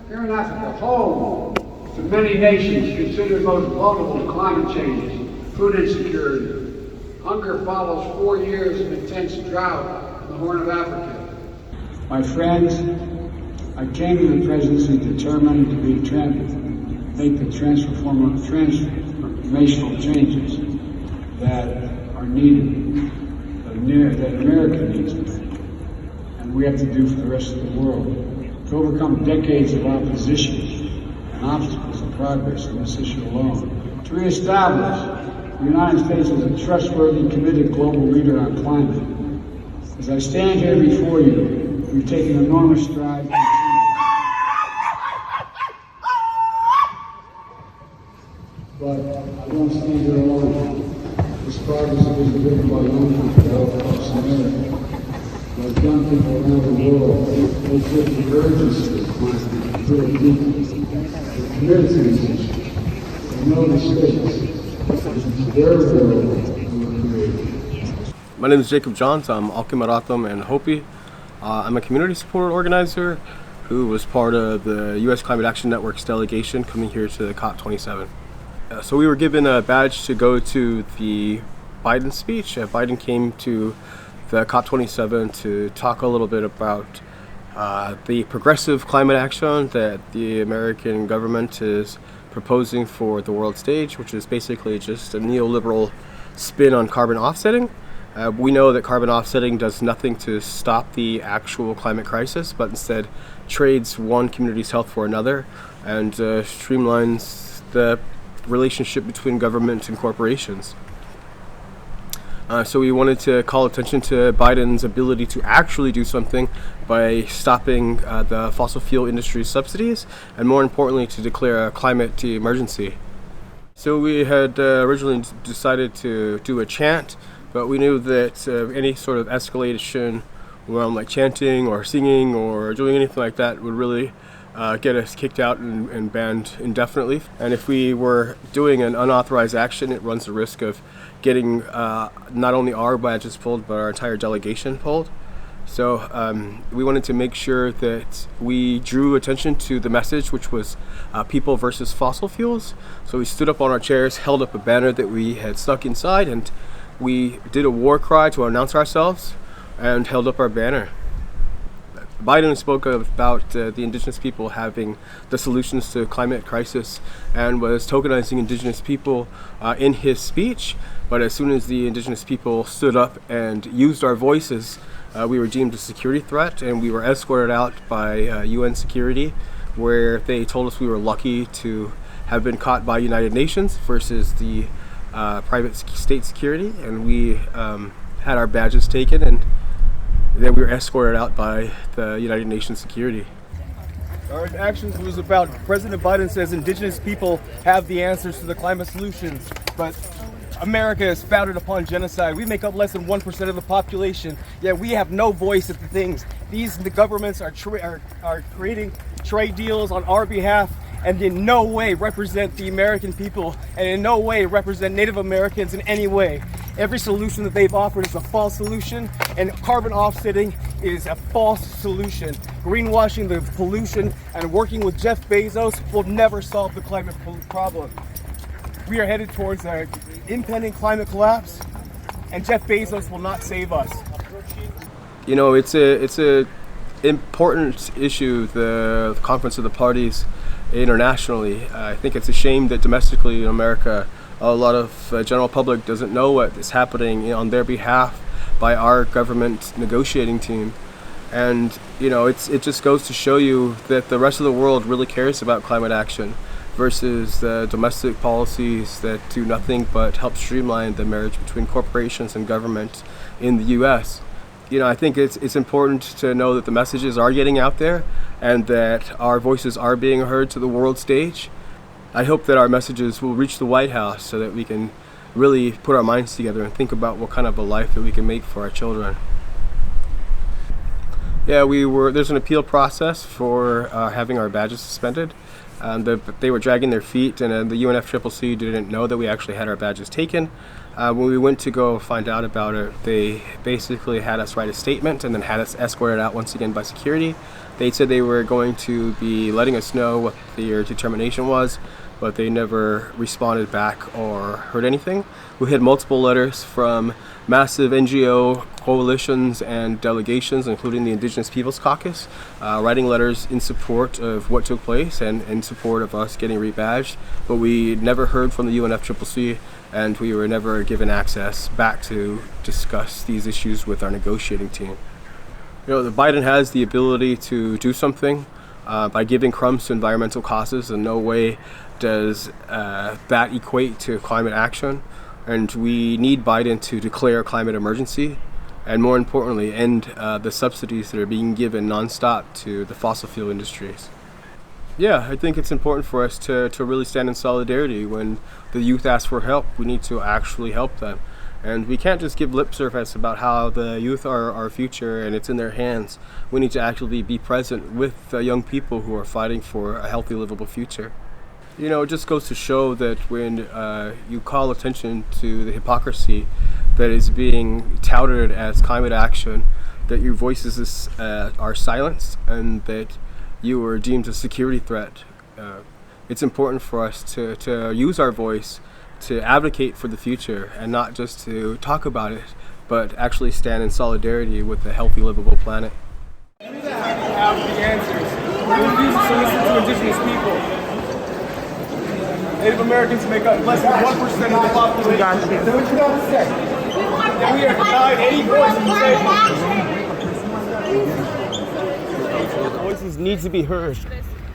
Here in Africa, home to many nations considered most vulnerable to climate change, food insecurity. Hunger follows 4 years of intense drought in the Horn of Africa. My friends, I came to the presidency determined to make the transformational changes that are needed, that America needs, and we have to do for the rest of the world, to overcome decades of opposition and obstacles to progress on this issue alone, to reestablish the United States as a trustworthy, committed global leader on climate. As I stand here before you, we've taken enormous strides. But I don't stand here alone. This progress has been driven by young people all across America. Like young people around the world, they feel the urgency of climate very deeply. They're committed to these issues. They know the stakes. This is their world we were creating. My name is Jacob Johns. I'm Alkimaratham and Hopi. I'm a community support organizer who was part of the U.S. Climate Action Network's delegation coming here to the COP27. So we were given a badge to go to the Biden speech. Biden came to the COP27 to talk a little bit about the progressive climate action that the American government is proposing for the world stage, which is basically just a neoliberal spin on carbon offsetting. We know that carbon offsetting does nothing to stop the actual climate crisis, but instead trades one community's health for another and streamlines the relationship between government and corporations. So we wanted to call attention to Biden's ability to actually do something by stopping the fossil fuel industry's subsidies, and more importantly, to declare a climate emergency. So we had originally decided to do a chant, but we knew that any sort of escalation around like chanting or singing or doing anything like that would really get us kicked out and banned indefinitely. And if we were doing an unauthorized action, it runs the risk of getting not only our badges pulled, but our entire delegation pulled. So we wanted to make sure that we drew attention to the message, which was people versus fossil fuels. So we stood up on our chairs, held up a banner that we had stuck inside, and we did a war cry to announce ourselves and held up our banner. Biden spoke about the indigenous people having the solutions to climate crisis and was tokenizing indigenous people in his speech. But as soon as the indigenous people stood up and used our voices, we were deemed a security threat, and we were escorted out by UN security, where they told us we were lucky to have been caught by United Nations versus the private state security. And we had our badges taken, and then we were escorted out by the United Nations security. Our actions was about President Biden says indigenous people have the answers to the climate solutions, but America is founded upon genocide. We make up less than 1% of the population, yet we have no voice at the things. The governments are creating trade deals on our behalf and in no way represent the American people and in no way represent Native Americans in any way. Every solution that they've offered is a false solution, and carbon offsetting is a false solution. Greenwashing the pollution and working with Jeff Bezos will never solve the climate problem. We are headed towards an impending climate collapse, and Jeff Bezos will not save us. You know, it's a important issue, the Conference of the Parties internationally. I think it's a shame that domestically in America, a lot of general public doesn't know what is happening on their behalf by our government negotiating team. And you know, it just goes to show you that the rest of the world really cares about climate action versus the domestic policies that do nothing but help streamline the marriage between corporations and government in the US. You know, I think it's important to know that the messages are getting out there and that our voices are being heard to the world stage. I hope that our messages will reach the White House so that we can really put our minds together and think about what kind of a life that we can make for our children. Yeah, there's an appeal process for having our badges suspended. They were dragging their feet, and the UNFCCC didn't know that we actually had our badges taken. When we went to go find out about it, they basically had us write a statement and then had us escorted out once again by security. They said they were going to be letting us know what their determination was, but they never responded back or heard anything. We had multiple letters from massive NGO coalitions and delegations, including the Indigenous Peoples Caucus, writing letters in support of what took place and in support of us getting rebadged. But we never heard from the UNFCCC, and we were never given access back to discuss these issues with our negotiating team. The Biden has the ability to do something by giving crumbs to environmental causes. In no way does that equate to climate action. And we need Biden to declare a climate emergency, and more importantly, end the subsidies that are being given nonstop to the fossil fuel industries. Yeah, I think it's important for us to really stand in solidarity. When the youth ask for help, we need to actually help them. And we can't just give lip service about how the youth are our future and it's in their hands. We need to actually be present with young people who are fighting for a healthy, livable future. It just goes to show that when you call attention to the hypocrisy that is being touted as climate action, that your voices are silenced and that you are deemed a security threat. It's important for us to use our voice to advocate for the future and not just to talk about it, but actually stand in solidarity with a healthy, livable planet. We have the answers. We refuse to listen to indigenous people. Native Americans make up less than 1% of the population. And we are denied any voice in the voices need to be heard.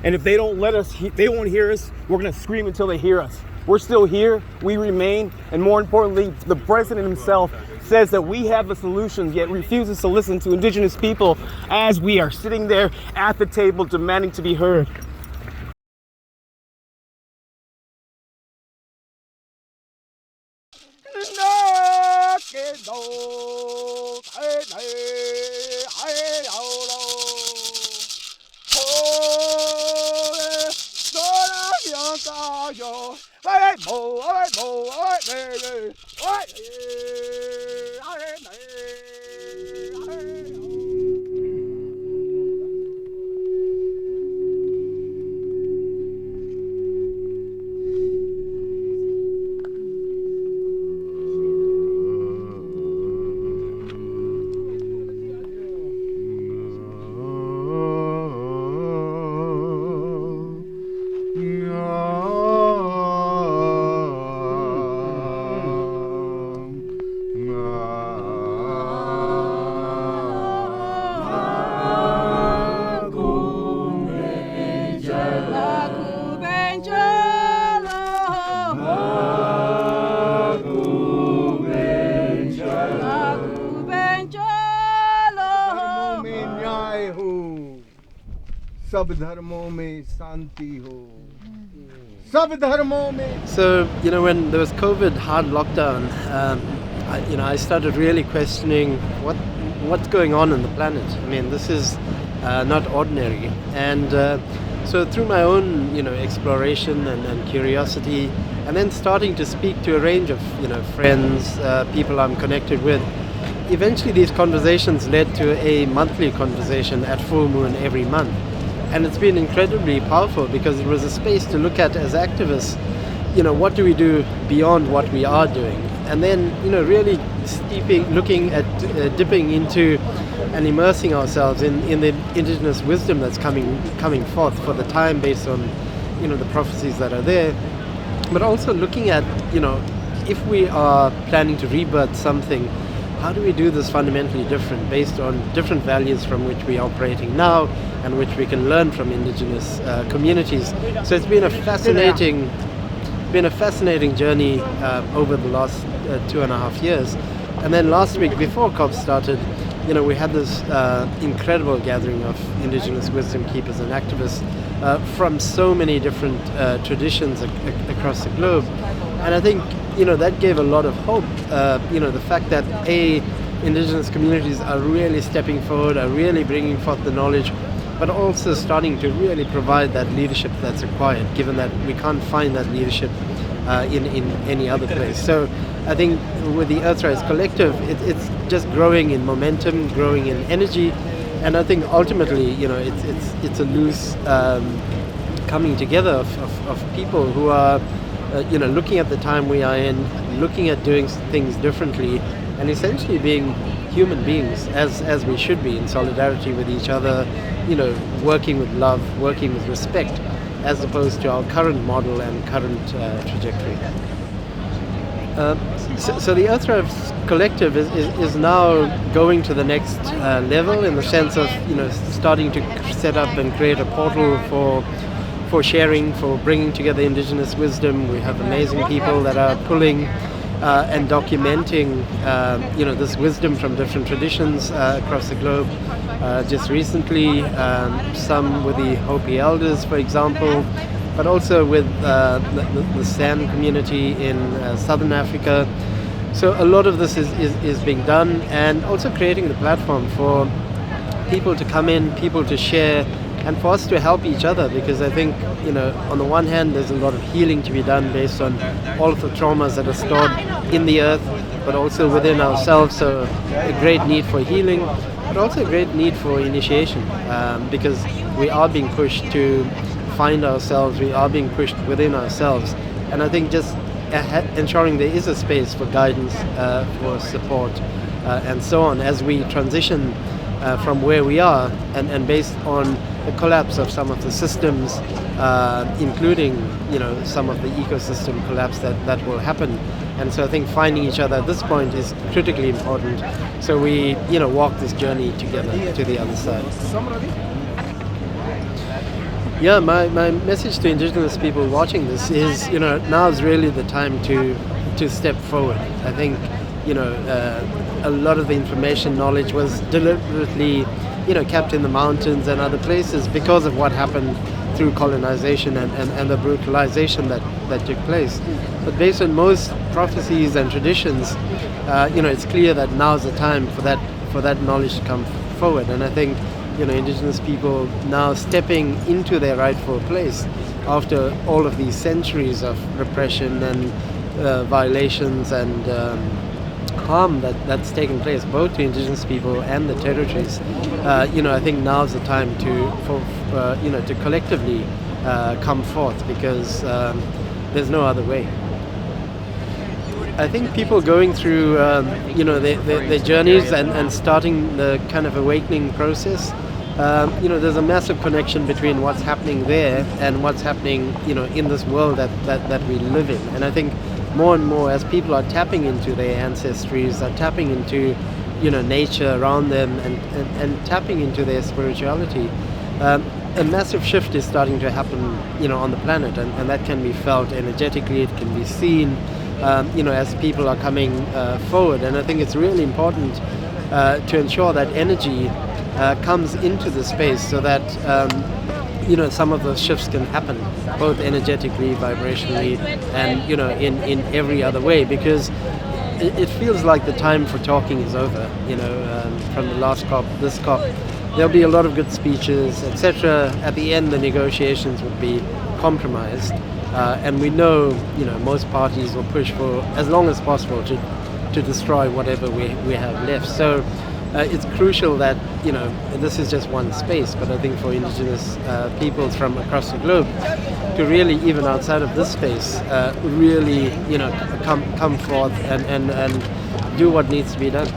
And if they don't let us, they won't hear us, we're going to scream until they hear us. We're still here, we remain, and more importantly, the president himself says that we have the solutions, yet refuses to listen to indigenous people as we are sitting there at the table demanding to be heard. So, when there was COVID hard lockdown, I started really questioning what's going on in the planet. I mean, this is not ordinary. And so through my own, exploration and curiosity, and then starting to speak to a range of, friends, people I'm connected with, eventually these conversations led to a monthly conversation at full moon every month. And it's been incredibly powerful because it was a space to look at as activists, what do we do beyond what we are doing? And then, really looking at dipping into and immersing ourselves in the indigenous wisdom that's coming forth for the time based on, the prophecies that are there. But also looking at, if we are planning to rebirth something, how do we do this fundamentally different based on different values from which we are operating now and which we can learn from indigenous communities? So it's been a fascinating journey over the last 2.5 years. And then last week, before COP started, we had this incredible gathering of indigenous wisdom keepers and activists from so many different traditions across the globe. And I think, that gave a lot of hope. The fact that indigenous communities are really stepping forward, are really bringing forth the knowledge, but also starting to really provide that leadership that's required, given that we can't find that leadership in any other place. So I think with the Earthrise Collective, it's just growing in momentum, growing in energy, and I think ultimately, it's a loose coming together of people who are, looking at the time we are in, looking at doing things differently, and essentially being human beings as we should be, in solidarity with each other, working with love, working with respect, as opposed to our current model and current trajectory. So the Earthrise Collective is now going to the next level, in the sense of starting to set up and create a portal for sharing, for bringing together indigenous wisdom. We have amazing people that are pulling and documenting this wisdom from different traditions across the globe. Just recently, some with the Hopi elders, for example, but also with the San community in Southern Africa. So a lot of this is being done, and also creating the platform for people to come in, people to share, and for us to help each other, because I think, on the one hand, there's a lot of healing to be done based on all of the traumas that are stored in the earth, but also within ourselves. So a great need for healing, but also a great need for initiation, because we are being pushed to find ourselves, we are being pushed within ourselves. And I think just ensuring there is a space for guidance, for support, and so on, as we transition from where we are, and based on the collapse of some of the systems, including some of the ecosystem collapse that will happen. And so I think finding each other at this point is critically important, so we walk this journey together to the other side. Yeah, my message to indigenous people watching this is, now is really the time to step forward. I think a lot of the information, knowledge was deliberately kept in the mountains and other places because of what happened through colonization and the brutalization that took place. But based on most prophecies and traditions, it's clear that now's the time for that knowledge to come forward. And I think indigenous people now stepping into their rightful place after all of these centuries of repression and violations and harm that's taken place both to indigenous people and the territories. I think now's the time to collectively come forth, because there's no other way. I think people going through their journeys and starting the kind of awakening process, there's a massive connection between what's happening there and what's happening in this world that we live in. And I think more and more, as people are tapping into their ancestries, are tapping into nature around them, and tapping into their spirituality, a massive shift is starting to happen on the planet, and that can be felt energetically, it can be seen as people are coming forward. And I think it's really important to ensure that energy comes into the space, so that some of those shifts can happen, both energetically, vibrationally, and in every other way, because it feels like the time for talking is over. From the last COP, this COP, there'll be a lot of good speeches, etc. At the end, the negotiations would be compromised, and we know most parties will push for as long as possible to destroy whatever we have left. So it's crucial that this is just one space, but I think for indigenous peoples from across the globe to really, even outside of this space, really come forth and do what needs to be done.